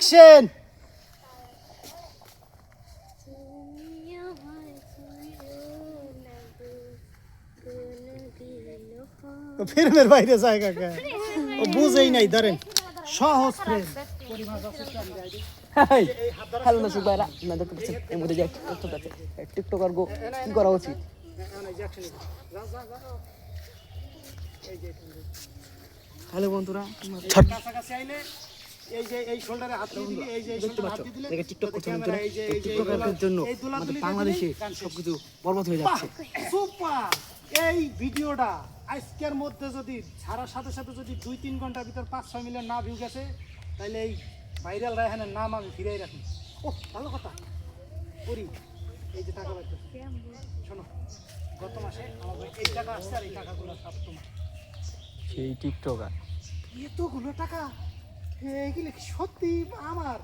Action. ফিল্মের বাইরে যায় কাকা, ও বুঝেই নাই। ধরেন সহজ ফ্রেম। হ্যালো দর্শক ভাইরা, আপনারা দেখতে পাচ্ছেন এর মধ্যে যে টিকটক আছে, টিকটকার গো কি করা উচিত? হ্যালো বন্ধুরা, কাছাকাছি আইলে এই যে এই শোল্ডারে হাত দিয়ে দিবি, এই যে এই দেখতে শোল্ডারে পাচ্ছ হাত দিয়ে দিলে দেখে টিকটক করছে বন্ধুরা। এই যে এই টিকটকারদের জন্য আমাদের বাংলাদেশে সবকিছু বরবাদ হয়ে যাচ্ছে। সুপার। এই ভিডিওটা আজকের মধ্যে যদি ছাড়ার সাথে সাথে যদি 2-3 ঘন্টার ভিতর 5-6 মিলিয়ন না ভিউ গেছে, তাহলে এই ভাইরাল রায়হানের নাম আমি ফিরাই রাখি। ও ভালো কথা করি। এই যে টাকা লাগবে, শোনো, গত মাসে আমাদের এই টাকা আসছে, আর এই টাকাগুলো সব তোমার। সেই টিকটকার এতগুলো টাকা এইগুলো কি সত্যি আমার?